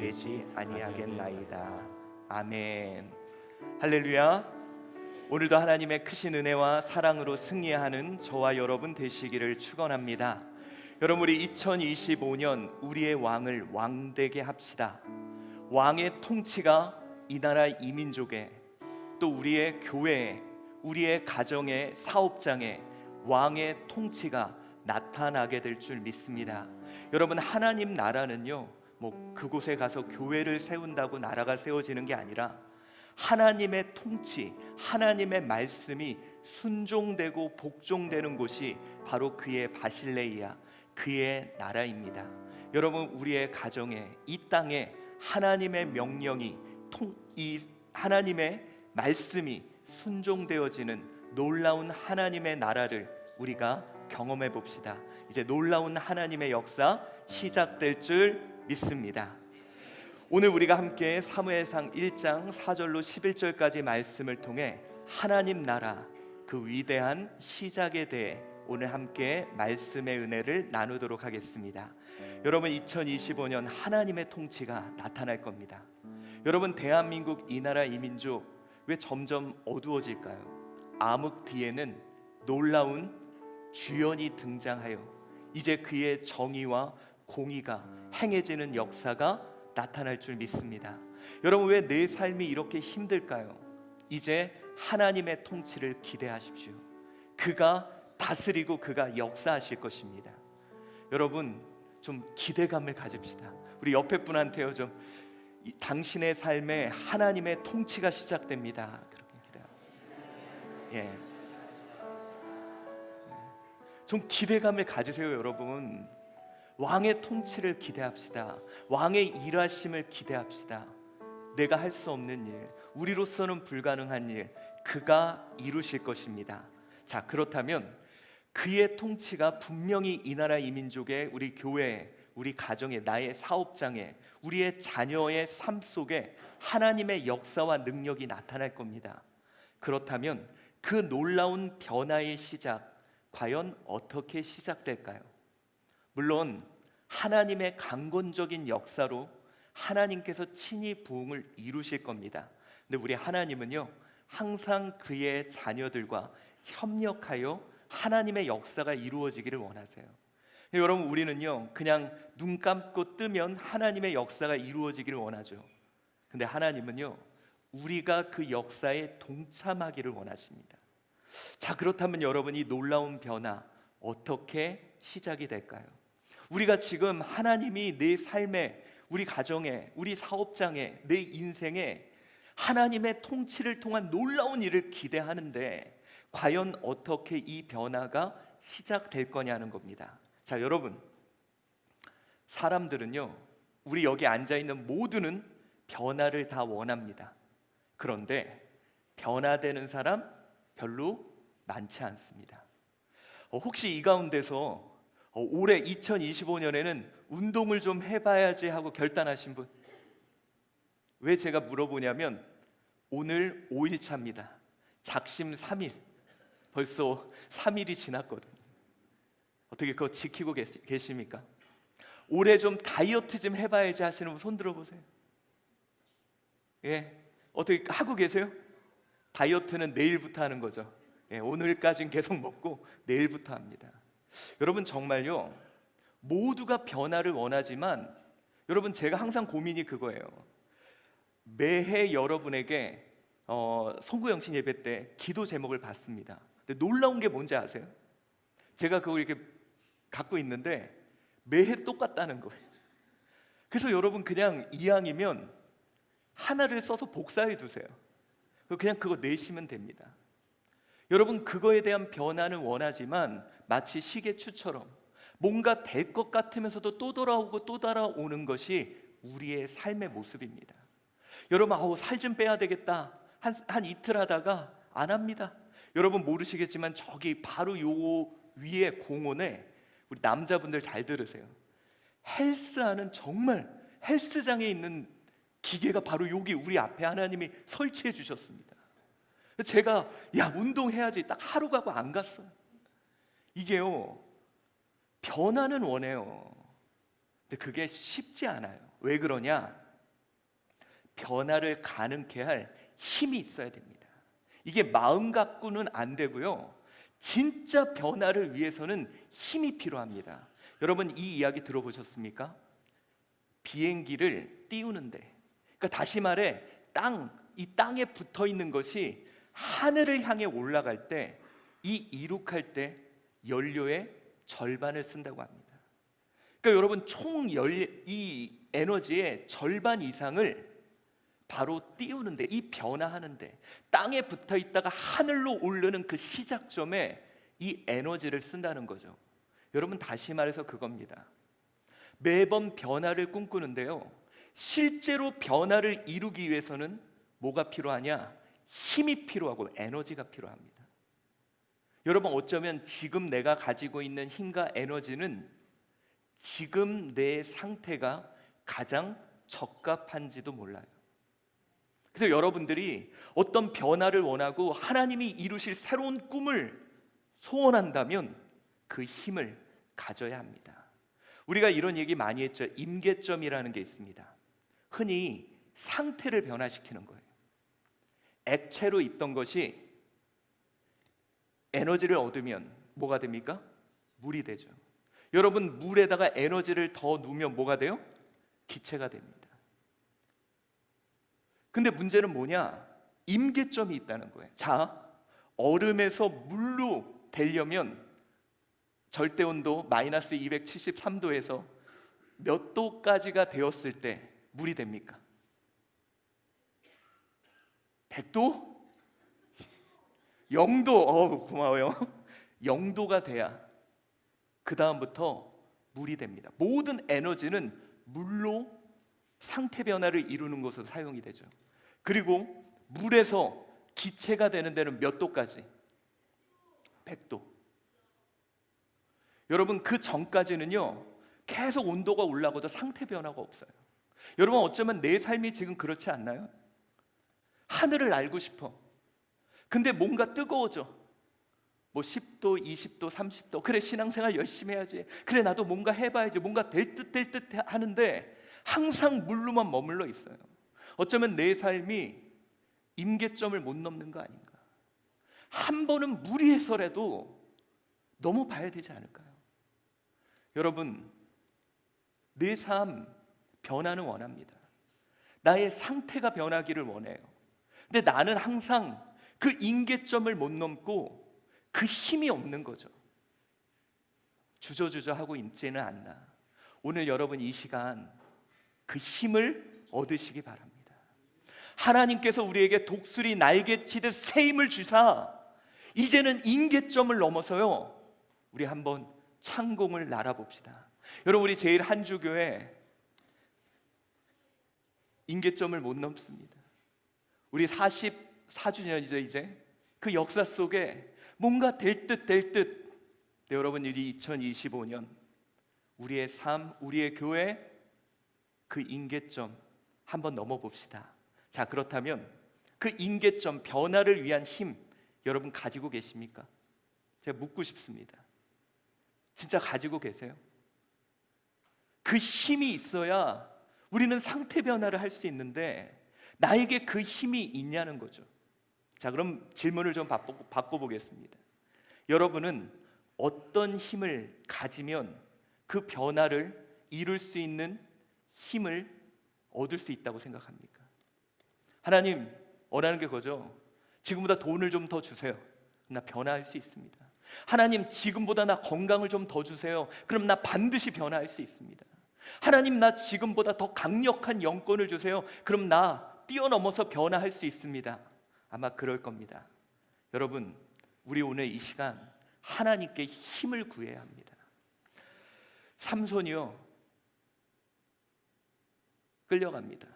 되지 아니하겠나이다. 아멘. 할렐루야. 오늘도 하나님의 크신 은혜와 사랑으로 승리하는 저와 여러분 되시기를 축원합니다. 여러분, 우리 2025년 우리의 왕을 왕되게 합시다. 왕의 통치가 이 나라 이 민족에, 또 우리의 교회에, 우리의 가정에, 사업장에 왕의 통치가 나타나게 될 줄 믿습니다. 여러분, 하나님 나라는요, 그곳에 가서 교회를 세운다고 나라가 세워지는 게 아니라 하나님의 통치, 하나님의 말씀이 순종되고 복종되는 곳이 바로 그의 바실레이아, 그의 나라입니다. 여러분, 우리의 가정에, 이 땅에 하나님의 명령이, 이 하나님의 말씀이 순종되어지는 놀라운 하나님의 나라를 우리가 경험해 봅시다. 이제 놀라운 하나님의 역사 시작될 줄 믿습니다. 오늘 우리가 함께 사무엘상 1장 4절로 11절까지 말씀을 통해 하나님 나라, 그 위대한 시작에 대해 오늘 함께 말씀의 은혜를 나누도록 하겠습니다. 여러분, 2025년 하나님의 통치가 나타날 겁니다. 여러분, 대한민국 이 나라 이 민족 왜 점점 어두워질까요? 암흑 뒤에는 놀라운 주연이 등장하여 이제 그의 정의와 공의가 행해지는 역사가 나타날 줄 믿습니다. 여러분, 왜 내 삶이 이렇게 힘들까요? 이제 하나님의 통치를 기대하십시오. 그가 다스리고 그가 역사하실 것입니다. 여러분, 좀 기대감을 가집시다. 우리 옆에 분한테요, 좀 당신의 삶에 하나님의 통치가 시작됩니다. 그렇게 기대합니다. 좀 기대감을 가지세요. 여러분, 왕의 통치를 기대합시다. 왕의 일하심을 기대합시다. 내가 할 수 없는 일, 우리로서는 불가능한 일, 그가 이루실 것입니다. 자, 그렇다면 그의 통치가 분명히 이 나라 이 민족의, 우리 교회에, 우리 가정에, 나의 사업장에, 우리의 자녀의 삶 속에 하나님의 역사와 능력이 나타날 겁니다. 그렇다면 그 놀라운 변화의 시작, 과연 어떻게 시작될까요? 물론 하나님의 강권적인 역사로 하나님께서 친히 부흥을 이루실 겁니다. 근데 우리 하나님은요, 항상 그의 자녀들과 협력하여 하나님의 역사가 이루어지기를 원하세요. 여러분, 우리는요, 그냥 눈 감고 뜨면 하나님의 역사가 이루어지기를 원하죠. 근데 하나님은요, 우리가 그 역사에 동참하기를 원하십니다. 자, 그렇다면 여러분, 이 놀라운 변화 어떻게 시작이 될까요? 우리가 지금 하나님이 내 삶에, 우리 가정에, 우리 사업장에, 내 인생에 하나님의 통치를 통한 놀라운 일을 기대하는데 과연 어떻게 이 변화가 시작될 거냐는 겁니다. 자, 여러분, 사람들은요, 우리 여기 앉아있는 모두는 변화를 다 원합니다. 그런데 변화되는 사람 별로 많지 않습니다. 혹시 이 가운데서 올해 2025년에는 운동을 좀 해봐야지 하고 결단하신 분? 왜 제가 물어보냐면 오늘 5일 차입니다. 작심 3일. 벌써 3일이 지났거든요. 어떻게 그거 지키고 계십니까? 올해 좀 다이어트 좀 해봐야지 하시는 분 손 들어보세요. 어떻게 하고 계세요? 다이어트는 내일부터 하는 거죠. 오늘까지는 계속 먹고 내일부터 합니다. 여러분, 정말요, 모두가 변화를 원하지만 여러분, 제가 항상 고민이 그거예요. 매해 여러분에게 송구영신 예배 때 기도 제목을 받습니다. 근데 놀라운 게 뭔지 아세요? 제가 그걸 이렇게 갖고 있는데 매해 똑같다는 거예요. 그래서 여러분, 그냥 이왕이면 하나를 써서 복사해 두세요. 그냥 그거 내시면 됩니다. 여러분, 그거에 대한 변화는 원하지만 마치 시계추처럼 뭔가 될 것 같으면서도 또 돌아오고 또 돌아오는 것이 우리의 삶의 모습입니다. 여러분, 살 좀 빼야 되겠다 한 이틀 하다가 안 합니다. 여러분 모르시겠지만 저기 바로 요 위에 공원에, 우리 남자분들 잘 들으세요, 헬스하는, 정말 헬스장에 있는 기계가 바로 여기 우리 앞에 하나님이 설치해 주셨습니다. 제가 운동해야지 딱 하루 가고 안 갔어요. 이게요, 변화는 원해요. 근데 그게 쉽지 않아요. 왜 그러냐? 변화를 가능케 할 힘이 있어야 됩니다. 이게 마음 갖고는 안 되고요. 진짜 변화를 위해서는 힘이 필요합니다. 여러분 이 이야기 들어보셨습니까? 비행기를 띄우는데, 그러니까 다시 말해 이 땅에 붙어 있는 것이 하늘을 향해 올라갈 때, 이 이륙할 때 연료의 절반을 쓴다고 합니다. 그러니까 여러분 이 에너지의 절반 이상을 바로 띄우는데, 이 변화하는데, 땅에 붙어 있다가 하늘로 오르는 그 시작점에 이 에너지를 쓴다는 거죠. 여러분 다시 말해서 그겁니다. 매번 변화를 꿈꾸는데요, 실제로 변화를 이루기 위해서는 뭐가 필요하냐? 힘이 필요하고 에너지가 필요합니다. 여러분 어쩌면 지금 내가 가지고 있는 힘과 에너지는 지금 내 상태가 가장 적합한지도 몰라요. 그래서 여러분들이 어떤 변화를 원하고 하나님이 이루실 새로운 꿈을 소원한다면 그 힘을 가져야 합니다. 우리가 이런 얘기 많이 했죠. 임계점이라는 게 있습니다. 흔히 상태를 변화시키는 거예요. 액체로 있던 것이 에너지를 얻으면 뭐가 됩니까? 물이 되죠. 여러분 물에다가 에너지를 더 넣으면 뭐가 돼요? 기체가 됩니다. 근데 문제는 뭐냐? 임계점이 있다는 거예요. 자, 얼음에서 물로 되려면 절대온도 마이너스 273도에서 몇 도까지가 되었을 때 물이 됩니까? 100도? 0도. 고마워요. 0도가 돼야 그 다음부터 물이 됩니다. 모든 에너지는 물로 상태 변화를 이루는 것으로 사용이 되죠. 그리고 물에서 기체가 되는 데는 몇 도까지? 100도. 여러분 그 전까지는요 계속 온도가 올라가도 상태 변화가 없어요. 여러분 어쩌면 내 삶이 지금 그렇지 않나요? 하늘을 알고 싶어. 근데 뭔가 뜨거워져. 뭐 10도, 20도, 30도. 그래 신앙생활 열심히 해야지. 그래 나도 뭔가 해봐야지. 뭔가 될 듯 하는데 항상 물로만 머물러 있어요. 어쩌면 내 삶이 임계점을 못 넘는 거 아닌가. 한 번은 무리해서라도 넘어봐야 되지 않을까요? 여러분 내 삶 변화는 원합니다. 나의 상태가 변하기를 원해요. 근데 나는 항상 그 임계점을 못 넘고 그 힘이 없는 거죠. 주저주저 하고 있지는 않나. 오늘 여러분 이 시간 그 힘을 얻으시기 바랍니다. 하나님께서 우리에게 독수리 날개치듯 새 힘을 주사 이제는 임계점을 넘어서요 우리 한번 창공을 날아봅시다. 여러분 우리 제일 한주교회 임계점을 못 넘습니다. 우리 44주년이죠 이제. 그 역사 속에 뭔가 될 듯. 네, 여러분 우리 2025년 우리의 삶, 우리의 교회 그 임계점 한번 넘어봅시다. 자 그렇다면 그 임계점 변화를 위한 힘 여러분 가지고 계십니까? 제가 묻고 싶습니다. 진짜 가지고 계세요? 그 힘이 있어야 우리는 상태 변화를 할 수 있는데 나에게 그 힘이 있냐는 거죠. 자 그럼 질문을 좀 바꿔보겠습니다. 여러분은 어떤 힘을 가지면 그 변화를 이룰 수 있는 힘을 얻을 수 있다고 생각합니까? 하나님 원하는 게 그거죠. 지금보다 돈을 좀 더 주세요. 나 변화할 수 있습니다. 하나님 지금보다 나 건강을 좀 더 주세요. 그럼 나 반드시 변화할 수 있습니다. 하나님 나 지금보다 더 강력한 영권을 주세요. 그럼 나 뛰어넘어서 변화할 수 있습니다. 아마 그럴 겁니다. 여러분 우리 오늘 이 시간 하나님께 힘을 구해야 합니다. 삼손이요 끌려갑니다.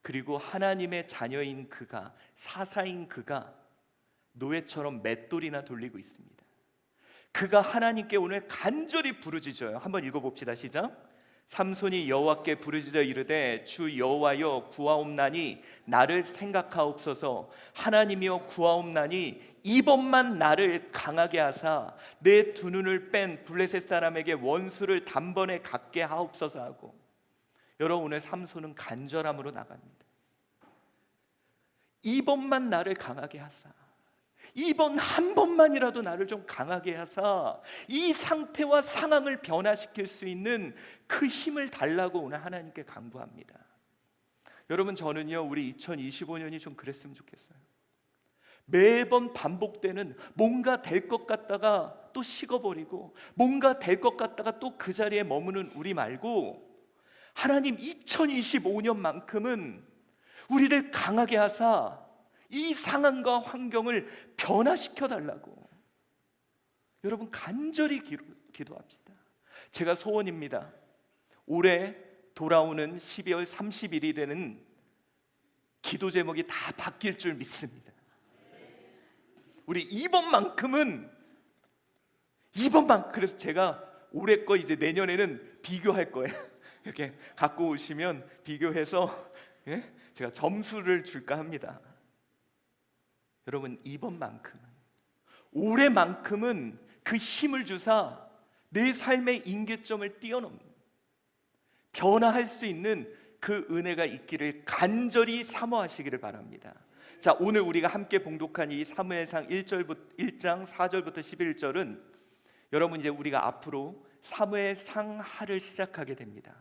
그리고 하나님의 자녀인 그가, 사사인 그가 노예처럼 맷돌이나 돌리고 있습니다. 그가 하나님께 오늘 간절히 부르짖어요. 한번 읽어봅시다. 시작. 삼손이 여호와께 부르짖어 이르되 주 여호와여 구하옵나니 나를 생각하옵소서. 하나님이여 구하옵나니 이번만 나를 강하게 하사 내 두 눈을 뺀 블레셋 사람에게 원수를 단번에 갚게 하옵소서 하고. 여러분, 오늘 삼손은 간절함으로 나갑니다. 이번만 나를 강하게 하사, 이번 한 번만이라도 나를 좀 강하게 하사 이 상태와 상황을 변화시킬 수 있는 그 힘을 달라고 오늘 하나님께 간구합니다. 여러분, 저는요, 우리 2025년이 좀 그랬으면 좋겠어요. 매번 반복되는 뭔가 될 것 같다가 또 식어버리고 뭔가 될 것 같다가 또 그 자리에 머무는 우리 말고, 하나님 2025년만큼은 우리를 강하게 하사 이 상황과 환경을 변화시켜 달라고 여러분 간절히 기도합시다. 제가 소원입니다. 올해 돌아오는 12월 31일에는 기도 제목이 다 바뀔 줄 믿습니다. 우리 이번만큼은 그래서 제가 올해 거 이제 내년에는 비교할 거예요. 이렇게 갖고 오시면 비교해서 제가 점수를 줄까 합니다. 여러분, 이번만큼은, 올해만큼은 그 힘을 주사 내 삶의 임계점을 뛰어넘는 변화할 수 있는 그 은혜가 있기를 간절히 사모하시기를 바랍니다. 자, 오늘 우리가 함께 봉독한 이 사무엘상 1장 4절부터 11절은 여러분, 이제 우리가 앞으로 사무엘상하를 시작하게 됩니다.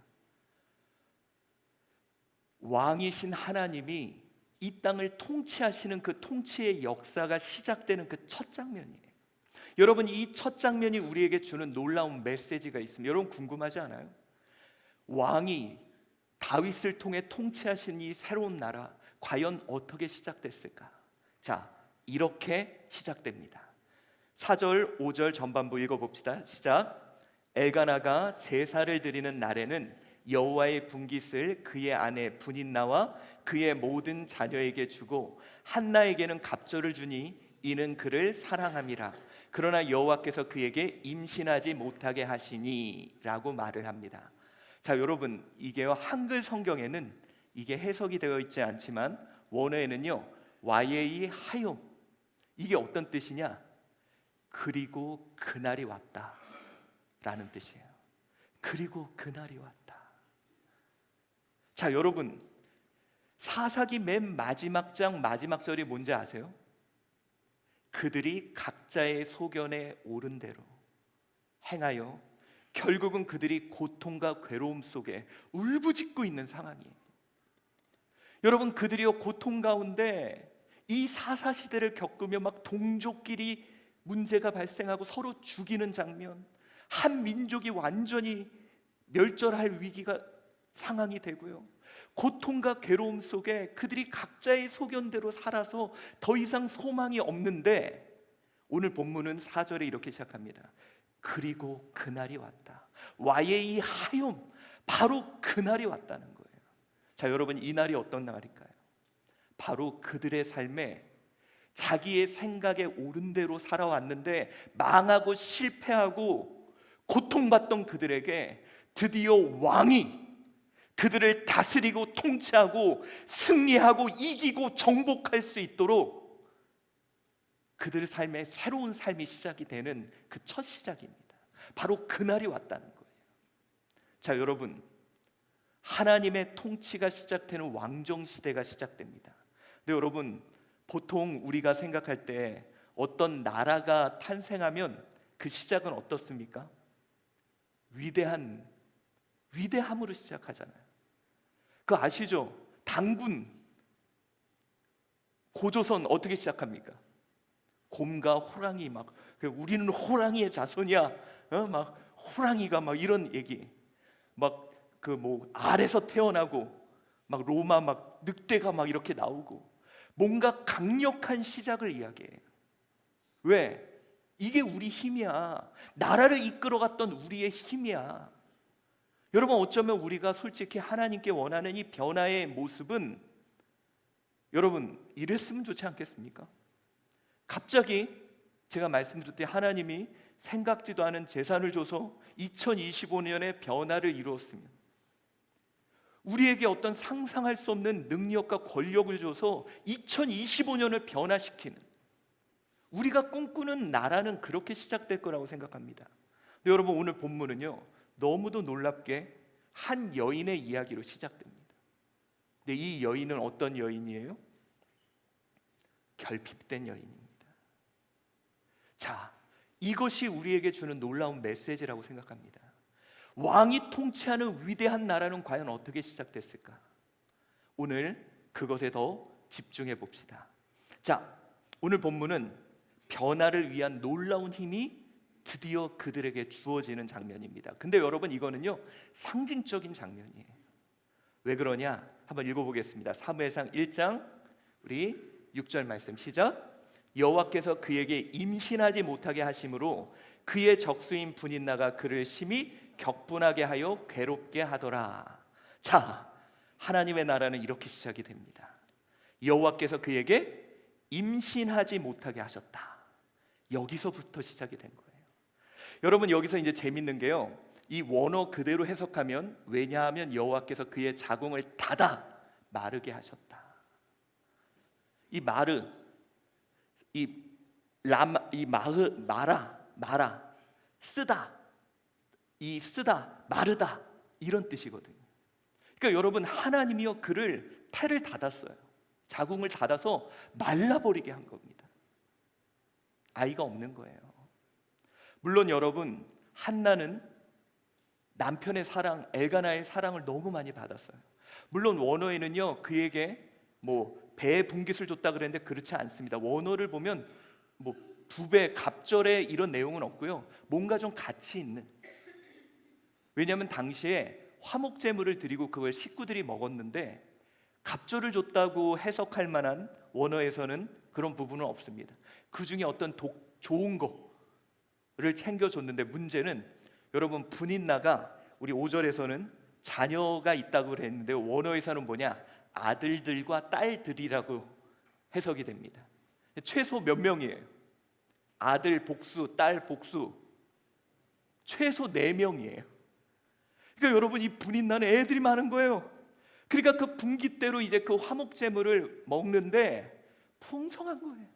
왕이신 하나님이 이 땅을 통치하시는 그 통치의 역사가 시작되는 그 첫 장면이에요. 여러분, 이 첫 장면이 우리에게 주는 놀라운 메시지가 있습니다. 여러분, 궁금하지 않아요? 왕이 다윗을 통해 통치하신 이 새로운 나라, 과연 어떻게 시작됐을까? 자, 이렇게 시작됩니다. 4절, 5절 전반부 읽어봅시다. 시작. 엘가나가 제사를 드리는 날에는 여호와의 분깃을 그의 아내 분인나와 그의 모든 자녀에게 주고 한나에게는 갑절을 주니 이는 그를 사랑함이라. 그러나 여호와께서 그에게 임신하지 못하게 하시니 라고 말을 합니다. 자, 여러분, 이게 한글 성경에는 이게 해석이 되어 있지 않지만 원어에는요, 와예이 하욤, 이게 어떤 뜻이냐? 그리고 그날이 왔다 라는 뜻이에요. 그리고 그날이 왔다. 자, 여러분, 사사기 맨 마지막 장 마지막 절이 뭔지 아세요? 그들이 각자의 소견에 옳은 대로 행하여 결국은 그들이 고통과 괴로움 속에 울부짖고 있는 상황이에요. 여러분, 그들이요, 고통 가운데 이 사사 시대를 겪으며 막 동족끼리 문제가 발생하고 서로 죽이는 장면, 한 민족이 완전히 멸절할 위기가 상황이 되고요, 고통과 괴로움 속에 그들이 각자의 소견대로 살아서 더 이상 소망이 없는데, 오늘 본문은 4절에 이렇게 시작합니다. 그리고 그날이 왔다. 와예이 하욤, 바로 그날이 왔다는 거예요. 자, 여러분, 이 날이 어떤 날일까요? 바로 그들의 삶에 자기의 생각에 옳은 대로 살아왔는데 망하고 실패하고 고통받던 그들에게 드디어 왕이 그들을 다스리고 통치하고 승리하고 이기고 정복할 수 있도록 그들의 삶에 새로운 삶이 시작이 되는 그 첫 시작입니다. 바로 그날이 왔다는 거예요. 자, 여러분, 하나님의 통치가 시작되는 왕정 시대가 시작됩니다. 근데 여러분, 보통 우리가 생각할 때 어떤 나라가 탄생하면 그 시작은 어떻습니까? 위대함으로 시작하잖아요. 그거 아시죠? 당군, 고조선 어떻게 시작합니까? 곰과 호랑이 막, 우리는 호랑이의 자손이야. 막 호랑이가 막 이런 얘기. 막 그 뭐 알에서 태어나고 막 로마 막 늑대가 막 이렇게 나오고 뭔가 강력한 시작을 이야기해요. 왜? 이게 우리 힘이야. 나라를 이끌어갔던 우리의 힘이야. 여러분, 어쩌면 우리가 솔직히 하나님께 원하는 이 변화의 모습은 여러분 이랬으면 좋지 않겠습니까? 갑자기 제가 말씀드렸듯이 하나님이 생각지도 않은 재산을 줘서 2025년에 변화를 이루었으면, 우리에게 어떤 상상할 수 없는 능력과 권력을 줘서 2025년을 변화시키는, 우리가 꿈꾸는 나라는 그렇게 시작될 거라고 생각합니다. 근데 여러분, 오늘 본문은요, 너무도 놀랍게 한 여인의 이야기로 시작됩니다. 근데 이 여인은 어떤 여인이에요? 결핍된 여인입니다. 자, 이것이 우리에게 주는 놀라운 메시지라고 생각합니다. 왕이 통치하는 위대한 나라는 과연 어떻게 시작됐을까? 오늘 그것에 더 집중해 봅시다. 자, 오늘 본문은 변화를 위한 놀라운 힘이 드디어 그들에게 주어지는 장면입니다. 근데 여러분, 이거는요 상징적인 장면이에요. 왜 그러냐? 한번 읽어보겠습니다. 사무엘상 1장 우리 6절 말씀 시작. 여호와께서 그에게 임신하지 못하게 하심으로 그의 적수인 분인나가 그를 심히 격분하게 하여 괴롭게 하더라. 자, 하나님의 나라는 이렇게 시작이 됩니다. 여호와께서 그에게 임신하지 못하게 하셨다. 여기서부터 시작이 된 거예요. 여러분, 여기서 이제 재밌는 게요, 이 원어 그대로 해석하면, 왜냐하면 여호와께서 그의 자궁을 닫아 마르게 하셨다. 이 마르, 이 라마, 이 마흐, 마라, 쓰다, 이 쓰다, 마르다, 이런 뜻이거든요. 그러니까 여러분, 하나님이요 그를 태를 닫았어요. 자궁을 닫아서 말라버리게 한 겁니다. 아이가 없는 거예요. 물론 여러분, 한나는 남편의 사랑, 엘가나의 사랑을 너무 많이 받았어요. 물론 원어에는요 그에게 뭐 배에 분깃을 줬다 그랬는데 그렇지 않습니다. 원어를 보면 뭐 부배, 갑절에 이런 내용은 없고요, 뭔가 좀 가치 있는, 왜냐하면 당시에 화목제물을 드리고 그걸 식구들이 먹었는데 갑절을 줬다고 해석할 만한 원어에서는 그런 부분은 없습니다. 그 중에 어떤 좋은 거를 챙겨줬는데, 문제는 여러분, 분인나가 우리 5절에서는 자녀가 있다고 그랬는데 원어에서는 뭐냐? 아들들과 딸들이라고 해석이 됩니다. 최소 몇 명이에요? 아들 복수, 딸 복수, 최소 4명이에요. 그러니까 여러분, 이 분인나는 애들이 많은 거예요. 그러니까 그 분깃대로 이제 그 화목제물을 먹는데 풍성한 거예요.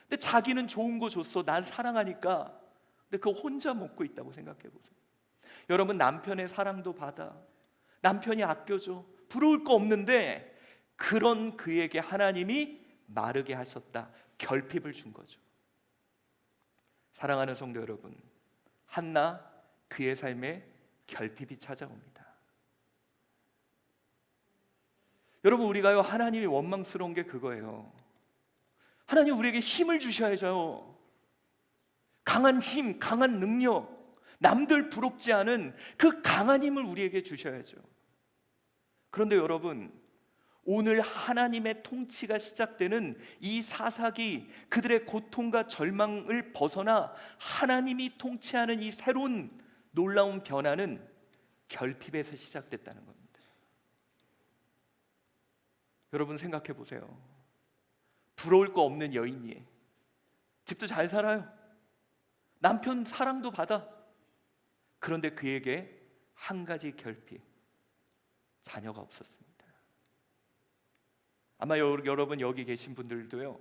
근데 자기는 좋은 거 줬어, 난 사랑하니까. 근데 그거 혼자 먹고 있다고 생각해 보세요. 여러분, 남편의 사랑도 받아, 남편이 아껴줘, 부러울 거 없는데 그런 그에게 하나님이 마르게 하셨다. 결핍을 준 거죠. 사랑하는 성도 여러분, 한나, 그의 삶에 결핍이 찾아옵니다. 여러분, 우리가요 하나님이 원망스러운 게 그거예요. 하나님 우리에게 힘을 주셔야죠. 강한 힘, 강한 능력, 남들 부럽지 않은 그 강한 힘을 우리에게 주셔야죠. 그런데 여러분, 오늘 하나님의 통치가 시작되는 이 사사기, 그들의 고통과 절망을 벗어나 하나님이 통치하는 이 새로운 놀라운 변화는 결핍에서 시작됐다는 겁니다. 여러분, 생각해 보세요. 부러울 거 없는 여인이에요. 집도 잘 살아요. 남편 사랑도 받아. 그런데 그에게 한 가지 결핍, 자녀가 없었습니다. 아마 여러분 여기 계신 분들도요,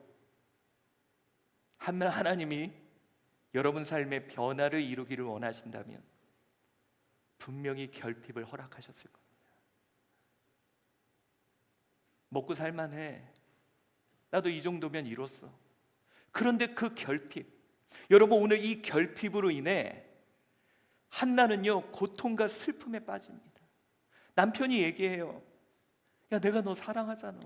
하나님이 여러분 삶의 변화를 이루기를 원하신다면 분명히 결핍을 허락하셨을 겁니다. 먹고 살만해, 나도 이 정도면 이뤘어. 그런데 그 결핍, 여러분, 오늘 이 결핍으로 인해 한나는요 고통과 슬픔에 빠집니다. 남편이 얘기해요. 야, 내가 너 사랑하잖아.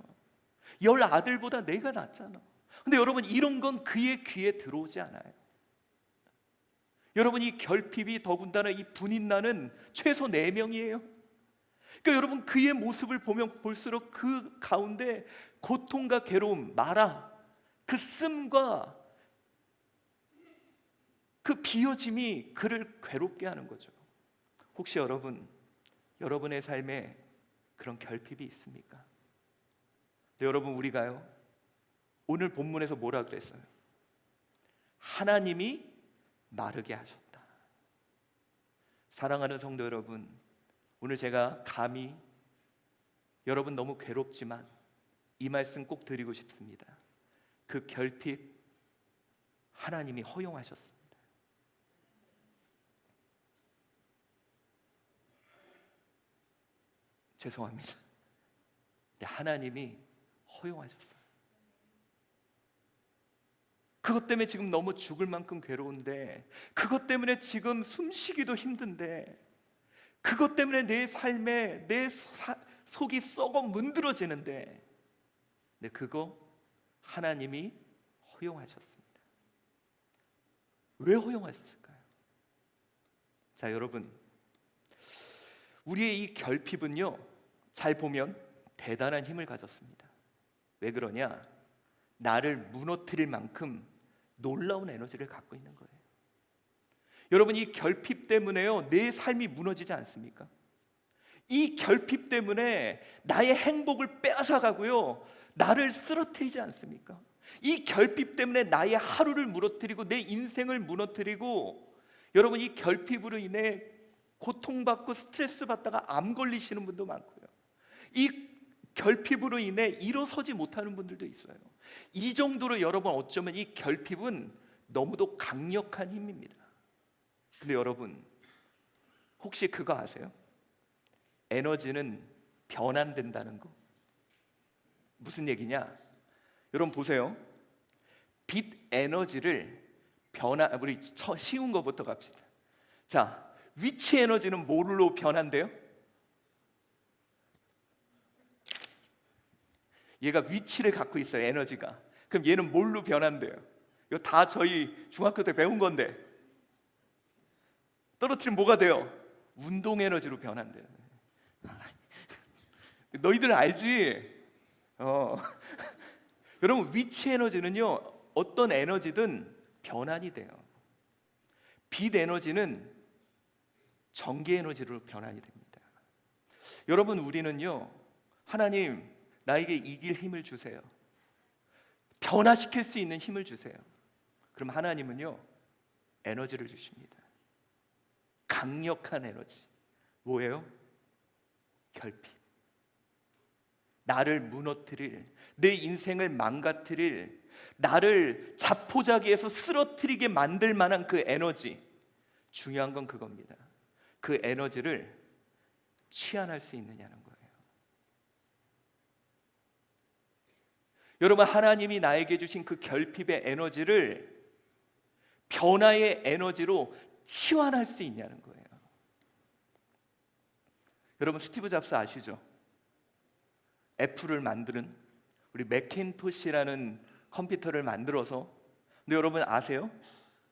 10 아들보다 내가 낫잖아. 근데 여러분, 이런 건 그의 귀에 들어오지 않아요. 여러분, 이 결핍이, 더군다나 이 분인나는 최소 4명이에요. 그러니까 여러분, 그의 모습을 보면 볼수록 그 가운데 고통과 괴로움, 마라, 그 씀과 그 비어짐이 그를 괴롭게 하는 거죠. 혹시 여러분의 삶에 그런 결핍이 있습니까? 네, 여러분, 우리가요 오늘 본문에서 뭐라 그랬어요? 하나님이 마르게 하셨다. 사랑하는 성도 여러분, 오늘 제가 감히 여러분 너무 괴롭지만 이 말씀 꼭 드리고 싶습니다. 그 결핍 하나님이 허용하셨습니다. 죄송합니다. 근데 하나님이 허용하셨어요. 그것 때문에 지금 너무 죽을 만큼 괴로운데, 그것 때문에 지금 숨쉬기도 힘든데, 그것 때문에 내 삶에 속이 썩어 문드러지는데, 근데 그거 하나님이 허용하셨습니다. 왜 허용하셨을까요? 자, 여러분, 우리의 이 결핍은요, 잘 보면 대단한 힘을 가졌습니다. 왜 그러냐? 나를 무너뜨릴 만큼 놀라운 에너지를 갖고 있는 거예요. 여러분, 이 결핍 때문에요, 내 삶이 무너지지 않습니까? 이 결핍 때문에 나의 행복을 빼앗아가고요, 나를 쓰러뜨리지 않습니까? 이 결핍 때문에 나의 하루를 무너뜨리고 내 인생을 무너뜨리고, 여러분, 이 결핍으로 인해 고통받고 스트레스 받다가 암 걸리시는 분도 많고요, 이 결핍으로 인해 일어서지 못하는 분들도 있어요. 이 정도로 여러분, 어쩌면 이 결핍은 너무도 강력한 힘입니다. 근데 여러분, 혹시 그거 아세요? 에너지는 변환된다는 거. 무슨 얘기냐? 여러분 보세요. 빛 에너지를 우리 쉬운 거부터 갑시다. 자, 위치 에너지는 뭘로 변환돼요? 얘가 위치를 갖고 있어요, 에너지가. 그럼 얘는 뭘로 변환돼요? 이거 다 저희 중학교 때 배운 건데, 떨어뜨리면 뭐가 돼요? 운동 에너지로 변환돼요. 너희들 알지? 여러분, 위치 에너지는요, 어떤 에너지든 변환이 돼요. 빛 에너지는 전기 에너지로 변환이 됩니다. 여러분, 우리는요, 하나님 나에게 이길 힘을 주세요, 변화시킬 수 있는 힘을 주세요. 그럼 하나님은요, 에너지를 주십니다. 강력한 에너지. 뭐예요? 결핍. 나를 무너뜨릴, 내 인생을 망가뜨릴, 나를 자포자기에서 쓰러뜨리게 만들 만한 그 에너지. 중요한 건 그겁니다. 그 에너지를 치환할 수 있느냐는 거예요. 여러분, 하나님이 나에게 주신 그 결핍의 에너지를 변화의 에너지로 치환할 수 있냐는 거예요. 여러분, 스티브 잡스 아시죠? 애플을 만드는, 우리 맥킨토시라는 컴퓨터를 만들어서, 근데 여러분 아세요?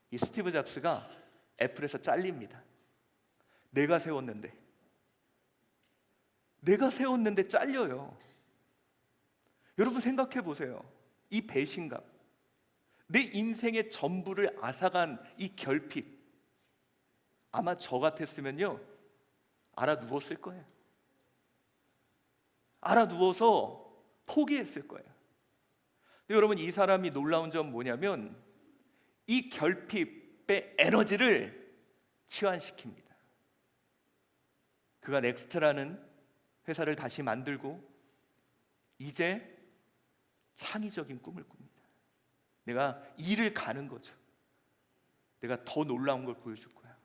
이 스티브 잡스가 애플에서 잘립니다. 내가 세웠는데 잘려요. 여러분 생각해 보세요. 이 배신감, 내 인생의 전부를 앗아간 이 결핍, 아마 저 같았으면요, 알아 누웠을 거예요. 알아 누워서 포기했을 거예요. 근데 여러분, 이 사람이 놀라운 점 뭐냐면, 이 결핍의 에너지를 치환시킵니다. 그가 넥스트라는 회사를 다시 만들고 이제 창의적인 꿈을 꿉니다. 내가 일을 가는 거죠. 내가 더 놀라운 걸 보여줄 거야.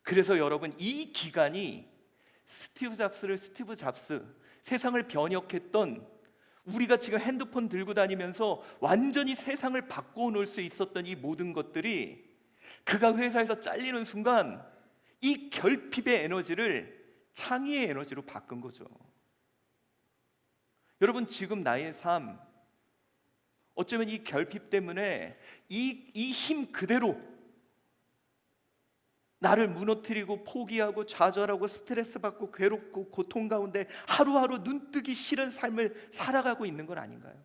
그래서 여러분, 이 기간이 스티브 잡스, 세상을 변혁했던, 우리가 지금 핸드폰 들고 다니면서 완전히 세상을 바꾸어 놓을 수 있었던 이 모든 것들이, 그가 회사에서 잘리는 순간 이 결핍의 에너지를 창의의 에너지로 바꾼 거죠. 여러분, 지금 나의 삶, 어쩌면 이 결핍 때문에 이 힘 그대로 나를 무너뜨리고 포기하고 좌절하고 스트레스 받고 괴롭고 고통 가운데 하루하루 눈뜨기 싫은 삶을 살아가고 있는 건 아닌가요?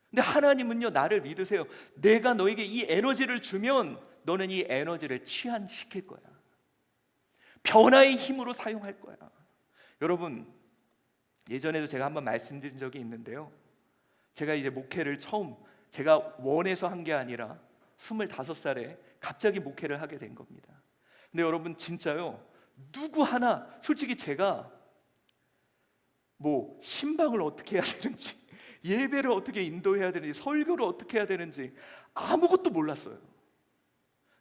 근데 하나님은요, 나를 믿으세요. 내가 너에게 이 에너지를 주면 너는 이 에너지를 치환시킬 거야. 변화의 힘으로 사용할 거야. 여러분, 예전에도 제가 한번 말씀드린 적이 있는데요, 제가 이제 목회를 처음, 제가 원해서 한 게 아니라 25살에 갑자기 목회를 하게 된 겁니다. 근데 여러분, 진짜요, 누구 하나, 솔직히 제가 뭐 신방을 어떻게 해야 되는지, 예배를 어떻게 인도해야 되는지, 설교를 어떻게 해야 되는지 아무것도 몰랐어요.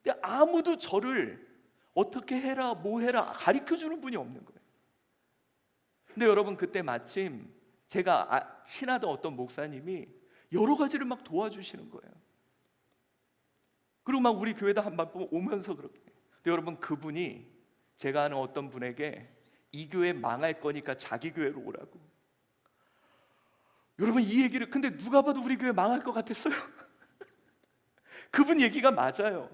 근데 아무도 저를 어떻게 해라 뭐 해라 가르쳐주는 분이 없는 거예요. 근데 여러분 그때 마침 제가 친하던 어떤 목사님이 여러 가지를 막 도와주시는 거예요. 그리고 막 우리 교회도 한번 오면서 그렇게. 근데 여러분 그분이 제가 아는 어떤 분에게 이 교회 망할 거니까 자기 교회로 오라고. 여러분 이 얘기를 근데 누가 봐도 우리 교회 망할 것 같았어요. 그분 얘기가 맞아요.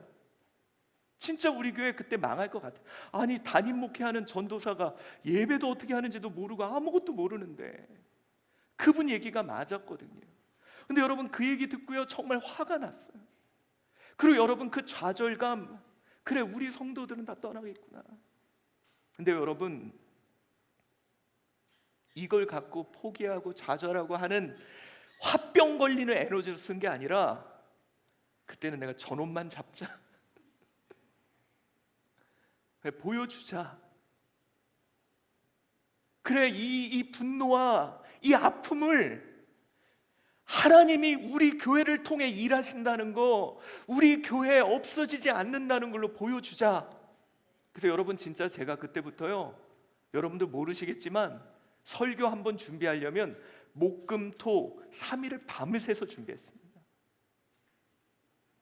진짜 우리 교회 그때 망할 것 같아요. 아니 담임 목회하는 전도사가 예배도 어떻게 하는지도 모르고 아무것도 모르는데 그분 얘기가 맞았거든요. 근데 여러분 그 얘기 듣고요 정말 화가 났어요. 그리고 여러분 그 좌절감, 그래 우리 성도들은 다 떠나겠구나. 근데 여러분 이걸 갖고 포기하고 좌절하고 하는 화병 걸리는 에너지를 쓴 게 아니라 그때는 내가 저놈만 잡자. 그래 보여주자. 그래 이 분노와 이 아픔을 하나님이 우리 교회를 통해 일하신다는 거, 우리 교회에 없어지지 않는다는 걸로 보여주자. 그래서 여러분 진짜 제가 그때부터요, 여러분들 모르시겠지만 설교 한번 준비하려면 목금토 3일을 밤을 새서 준비했습니다.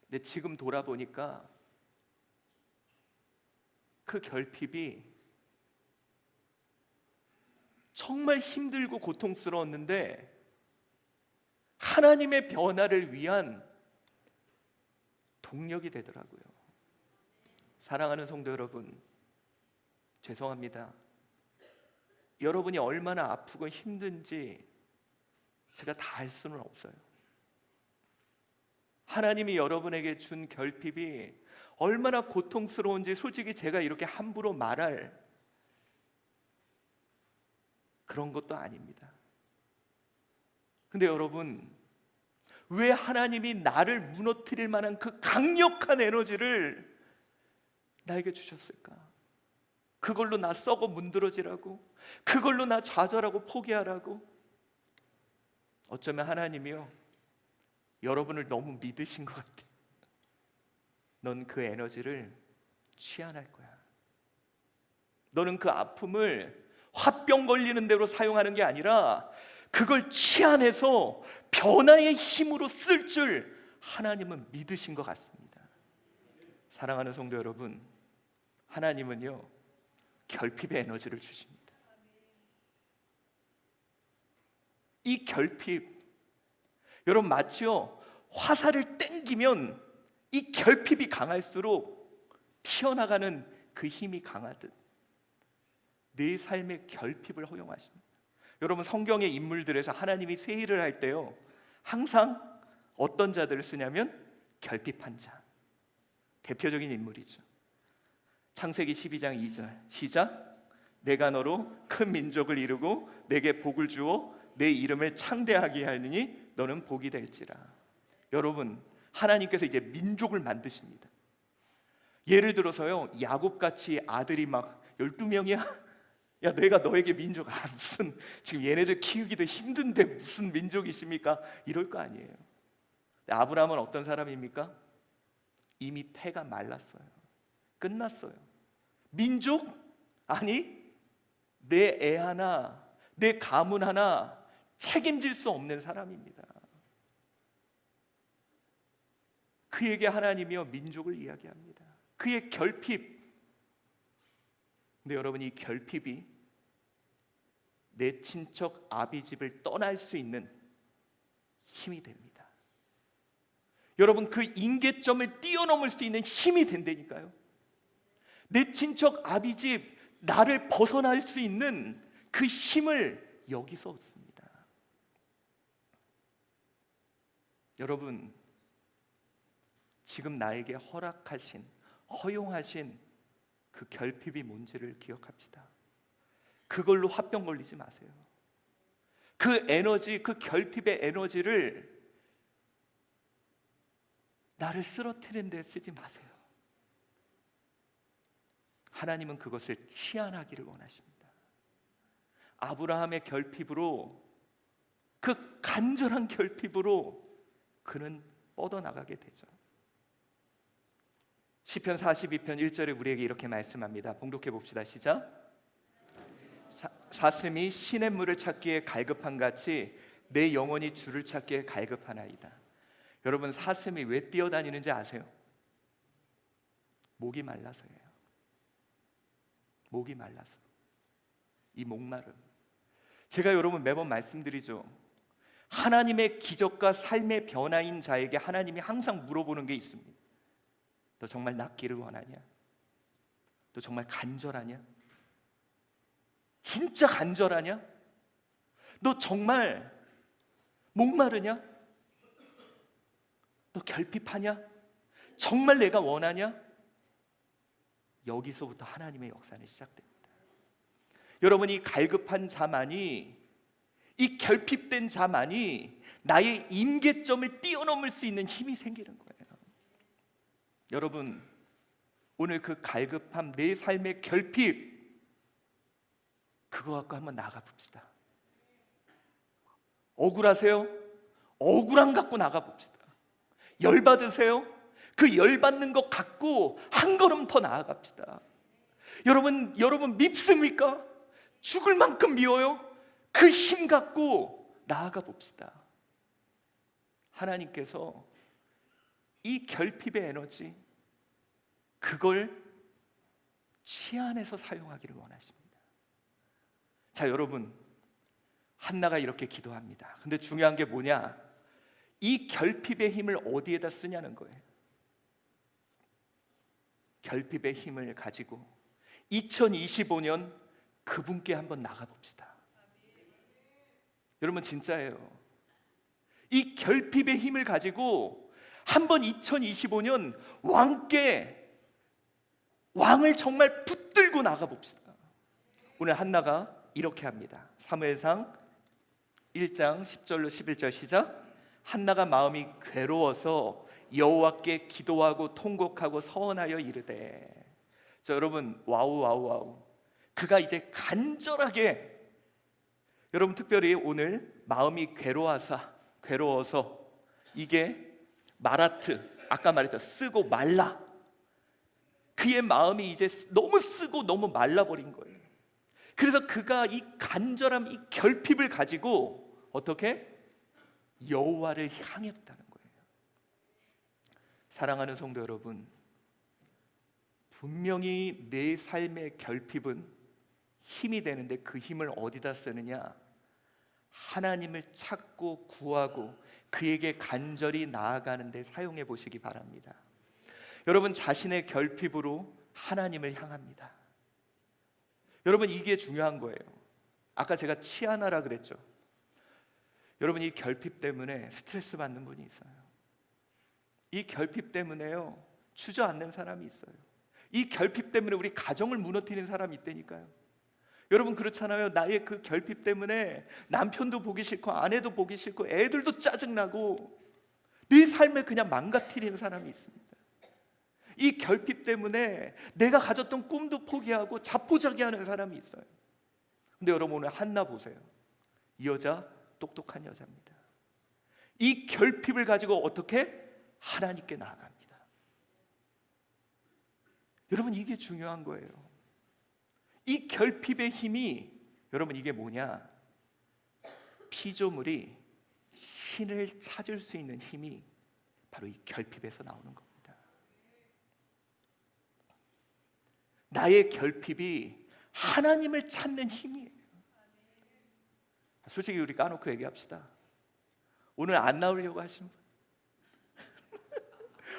근데 지금 돌아보니까 그 결핍이 정말 힘들고 고통스러웠는데 하나님의 변화를 위한 동력이 되더라고요. 사랑하는 성도 여러분, 죄송합니다. 여러분이 얼마나 아프고 힘든지 제가 다 알 수는 없어요. 하나님이 여러분에게 준 결핍이 얼마나 고통스러운지 솔직히 제가 이렇게 함부로 말할 그런 것도 아닙니다. 근데 여러분, 왜 하나님이 나를 무너뜨릴 만한 그 강력한 에너지를 나에게 주셨을까? 그걸로 나 썩어 문드러지라고? 그걸로 나 좌절하고 포기하라고? 어쩌면 하나님이요, 여러분을 너무 믿으신 것 같아요. 넌 그 에너지를 취한할 거야. 너는 그 아픔을 화병 걸리는 대로 사용하는 게 아니라 그걸 취한해서 변화의 힘으로 쓸 줄 하나님은 믿으신 것 같습니다. 사랑하는 성도 여러분, 하나님은요 결핍의 에너지를 주십니다. 이 결핍, 여러분 마치요 화살을 땡기면 이 결핍이 강할수록 튀어나가는 그 힘이 강하듯 내 삶의 결핍을 허용하십니다. 여러분 성경의 인물들에서 하나님이 세 일을 할 때요 항상 어떤 자들을 쓰냐면 결핍한 자, 대표적인 인물이죠. 창세기 12장 2절 시작. 내가 너로 큰 민족을 이루고 내게 복을 주어 내 이름을 창대하게 하느니 너는 복이 될지라. 여러분 하나님께서 이제 민족을 만드십니다. 예를 들어서요 야곱같이 아들이 막 12명이야? 야 내가 너에게 민족, 무슨 지금 얘네들 키우기도 힘든데 무슨 민족이십니까? 이럴 거 아니에요. 아브라함은 어떤 사람입니까? 이미 태가 말랐어요. 끝났어요. 민족? 아니 내 애 하나, 내 가문 하나 책임질 수 없는 사람입니다. 그에게 하나님이요 민족을 이야기합니다. 그의 결핍. 근데 여러분 이 결핍이 내 친척 아비집을 떠날 수 있는 힘이 됩니다. 여러분 그 임계점을 뛰어넘을 수 있는 힘이 된다니까요. 내 친척 아비집 나를 벗어날 수 있는 그 힘을 여기서 얻습니다. 여러분 지금 나에게 허락하신, 허용하신 그 결핍이 뭔지를 기억합시다. 그걸로 화병 걸리지 마세요. 그 에너지, 그 결핍의 에너지를 나를 쓰러뜨리는 데 쓰지 마세요. 하나님은 그것을 치안하기를 원하십니다. 아브라함의 결핍으로, 그 간절한 결핍으로 그는 뻗어나가게 되죠. 시편 42편 1절에 우리에게 이렇게 말씀합니다. 봉독해 봅시다. 시작. 사슴이 신의 물을 찾기에 갈급한 같이 내 영혼이 주를 찾기에 갈급하나이다. 여러분, 사슴이 왜 뛰어다니는지 아세요? 목이 말라서예요. 목이 말라서. 이 목마름. 제가 여러분 매번 말씀드리죠. 하나님의 기적과 삶의 변화인 자에게 하나님이 항상 물어보는 게 있습니다. 너 정말 낫기를 원하냐? 너 정말 간절하냐? 진짜 간절하냐? 너 정말 목마르냐? 너 결핍하냐? 정말 내가 원하냐? 여기서부터 하나님의 역사는 시작됩니다. 여러분, 이 갈급한 자만이, 이 결핍된 자만이 나의 임계점을 뛰어넘을 수 있는 힘이 생기는 거예요. 여러분, 오늘 그 갈급함, 내 삶의 결핍, 그거 갖고 한번 나가 봅시다. 억울하세요? 억울함 갖고 나가 봅시다. 열받으세요? 그 열받는 것 갖고 한 걸음 더 나아갑시다. 여러분 밉습니까? 죽을 만큼 미워요? 그 힘 갖고 나아가 봅시다. 하나님께서 이 결핍의 에너지, 그걸 치안해서 사용하기를 원하십니다. 자, 여러분, 한나가 이렇게 기도합니다. 근데 중요한 게 뭐냐? 이 결핍의 힘을 어디에다 쓰냐는 거예요. 결핍의 힘을 가지고 2025년 그분께 한번 나가봅시다. 여러분, 진짜예요. 이 결핍의 힘을 가지고 한번 2025년 왕을 정말 붙들고 나가봅시다. 오늘 한나가 이렇게 합니다. 사무엘상 1장 10절로 11절 시작. 한나가 마음이 괴로워서 여호와께 기도하고 통곡하고 서원하여 이르되. 자, 여러분, 와우. 그가 이제 간절하게, 여러분 특별히 오늘 마음이 괴로워서 이게 마라트, 아까 말했죠, 쓰고 말라. 그의 마음이 이제 너무 쓰고 너무 말라버린 거예요. 그래서 그가 이 간절함, 이 결핍을 가지고 어떻게? 여호와를 향했다는 거예요. 사랑하는 성도 여러분, 분명히 내 삶의 결핍은 힘이 되는데 그 힘을 어디다 쓰느냐? 하나님을 찾고 구하고 그에게 간절히 나아가는 데 사용해 보시기 바랍니다. 여러분, 자신의 결핍으로 하나님을 향합니다. 여러분, 이게 중요한 거예요. 아까 제가 치아나라 그랬죠. 여러분, 이 결핍 때문에 스트레스 받는 분이 있어요. 이 결핍 때문에요, 주저앉는 사람이 있어요. 이 결핍 때문에 우리 가정을 무너뜨리는 사람이 있다니까요. 여러분, 그렇잖아요. 나의 그 결핍 때문에 남편도 보기 싫고 아내도 보기 싫고 애들도 짜증나고 네 삶을 그냥 망가뜨리는 사람이 있습니다. 이 결핍 때문에 내가 가졌던 꿈도 포기하고 자포자기하는 사람이 있어요. 근데 여러분, 오늘 한나 보세요. 이 여자 똑똑한 여자입니다. 이 결핍을 가지고 어떻게? 하나님께 나아갑니다. 여러분, 이게 중요한 거예요. 이 결핍의 힘이, 여러분, 이게 뭐냐? 피조물이 신을 찾을 수 있는 힘이 바로 이 결핍에서 나오는 겁니다. 나의 결핍이 하나님을 찾는 힘이에요. 솔직히 우리 까놓고 얘기합시다. 오늘 안 나오려고 하신 분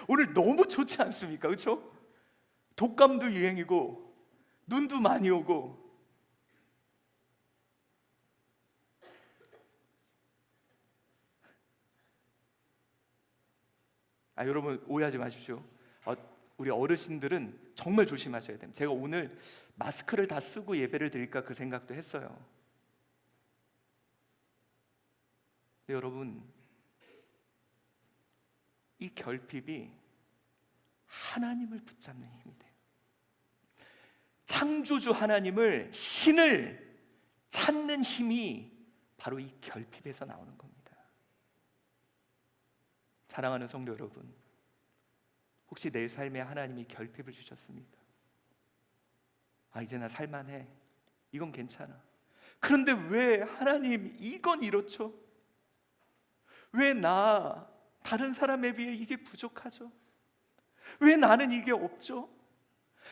오늘 너무 좋지 않습니까? 그렇죠? 독감도 유행이고 눈도 많이 오고. 여러분, 오해하지 마십시오. 우리 어르신들은 정말 조심하셔야 됩니다. 제가 오늘 마스크를 다 쓰고 예배를 드릴까 그 생각도 했어요. 근데 여러분, 이 결핍이 하나님을 붙잡는 힘이 돼요. 창조주 하나님을, 신을 찾는 힘이 바로 이 결핍에서 나오는 겁니다. 사랑하는 성도 여러분, 혹시 내 삶에 하나님이 결핍을 주셨습니까? 이제 나 살만해, 이건 괜찮아. 그런데 왜 하나님 이건 이렇죠? 왜 다른 사람에 비해 이게 부족하죠? 왜 나는 이게 없죠?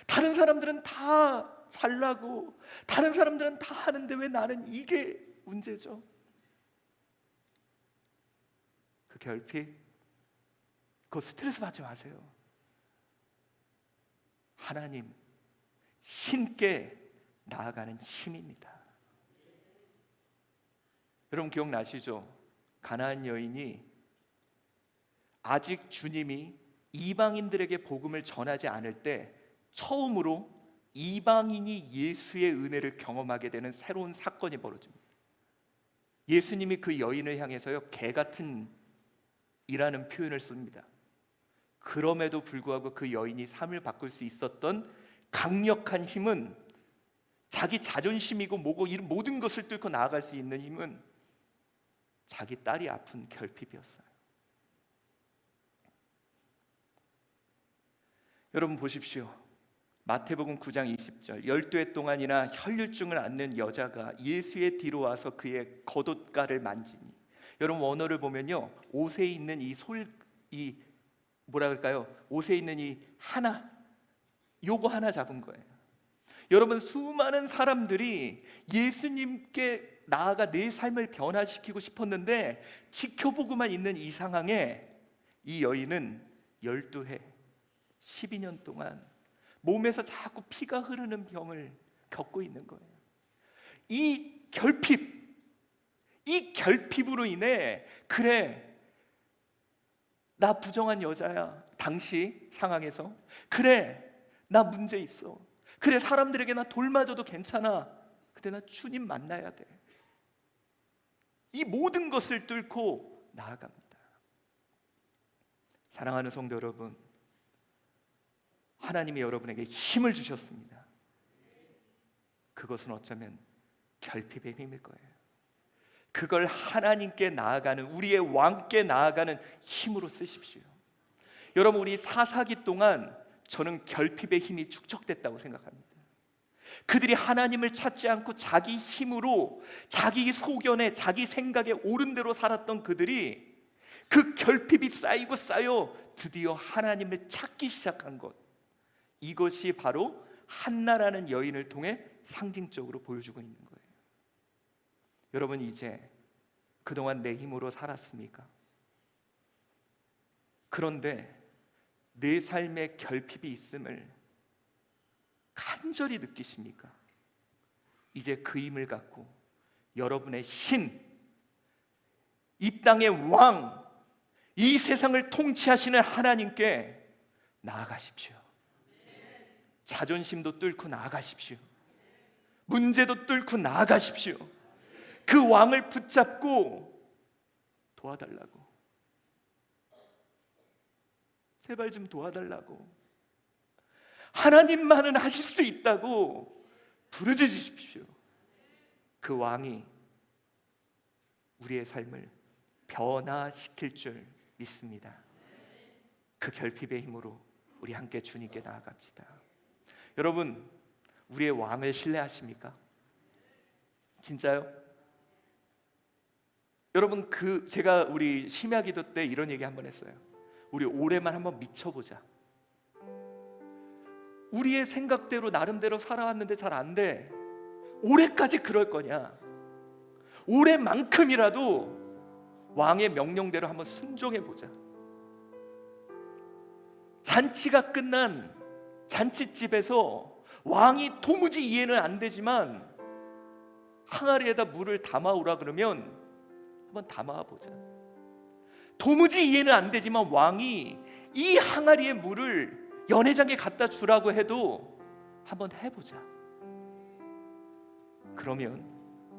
다른 사람들은 다 잘나고 다른 사람들은 다 하는데 왜 나는 이게 문제죠? 그 결핍, 그거 스트레스 받지 마세요. 하나님, 신께 나아가는 힘입니다. 여러분 기억나시죠? 가나안 여인이 아직 주님이 이방인들에게 복음을 전하지 않을 때 처음으로 이방인이 예수의 은혜를 경험하게 되는 새로운 사건이 벌어집니다. 예수님이 그 여인을 향해서요, 개 같은 이라는 표현을 씁니다. 그럼에도 불구하고 그 여인이 삶을 바꿀 수 있었던 강력한 힘은, 자기 자존심이고 뭐고 이 모든 것을 뚫고 나아갈 수 있는 힘은 자기 딸이 아픈 결핍이었어요. 여러분 보십시오. 마태복음 9장 20절, 12해 동안이나 혈류증을 앓는 여자가 예수의 뒤로 와서 그의 겉옷가를 만지니, 여러분 원어를 보면요, 옷에 있는 옷에 있는 이 하나, 요거 하나 잡은 거예요. 여러분 수많은 사람들이 예수님께 나아가 내 삶을 변화시키고 싶었는데 지켜보고만 있는 이 상황에 이 여인은 12해 12년 동안 몸에서 자꾸 피가 흐르는 병을 겪고 있는 거예요. 이 결핍으로 인해, 그래 나 부정한 여자야, 당시 상황에서, 그래 나 문제 있어, 그래 사람들에게 나 돌맞아도 괜찮아, 근데 나 주님 만나야 돼, 이 모든 것을 뚫고 나아갑니다. 사랑하는 성도 여러분, 하나님이 여러분에게 힘을 주셨습니다. 그것은 어쩌면 결핍의 힘일 거예요. 그걸 하나님께 나아가는, 우리의 왕께 나아가는 힘으로 쓰십시오. 여러분, 우리 사사기 동안 저는 결핍의 힘이 축적됐다고 생각합니다. 그들이 하나님을 찾지 않고 자기 힘으로, 자기 소견에, 자기 생각에 옳은 대로 살았던 그들이, 그 결핍이 쌓이고 쌓여 드디어 하나님을 찾기 시작한 것, 이것이 바로 한나라는 여인을 통해 상징적으로 보여주고 있는 거예요. 여러분, 이제 그동안 내 힘으로 살았습니까? 그런데 내 삶에 결핍이 있음을 간절히 느끼십니까? 이제 그 힘을 갖고 여러분의 신, 이 땅의 왕, 이 세상을 통치하시는 하나님께 나아가십시오. 자존심도 뚫고 나아가십시오. 문제도 뚫고 나아가십시오. 그 왕을 붙잡고 도와달라고, 제발 좀 도와달라고, 하나님만은 하실 수 있다고 부르짖으십시오. 그 왕이 우리의 삶을 변화시킬 줄 믿습니다. 그 결핍의 힘으로 우리 함께 주님께 나아갑시다. 여러분, 우리의 왕을 신뢰하십니까? 진짜요? 여러분, 제가 우리 심야기도 때 이런 얘기 한번 했어요. 우리 올해만 한번 미쳐보자. 우리의 생각대로 나름대로 살아왔는데 잘 안 돼. 올해까지 그럴 거냐? 올해만큼이라도 왕의 명령대로 한번 순종해보자. 잔치가 끝난 잔치집에서 왕이 도무지 이해는 안 되지만 항아리에다 물을 담아오라 그러면 한번 담아보자. 도무지 이해는 안 되지만 왕이 이 항아리에 물을 연회장에 갖다 주라고 해도 한번 해보자. 그러면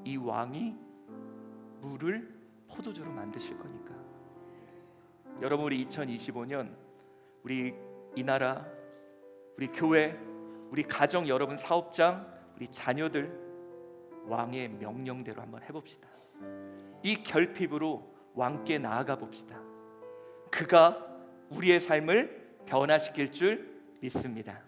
이 왕이 물을 포도주로 만드실 거니까. 여러분, 우리 2025년 우리 이 나라, 우리 교회, 우리 가정, 여러분 사업장, 우리 자녀들 왕의 명령대로 한번 해봅시다. 이 결핍으로 왕께 나아가 봅시다. 그가 우리의 삶을 변화시킬 줄 믿습니다.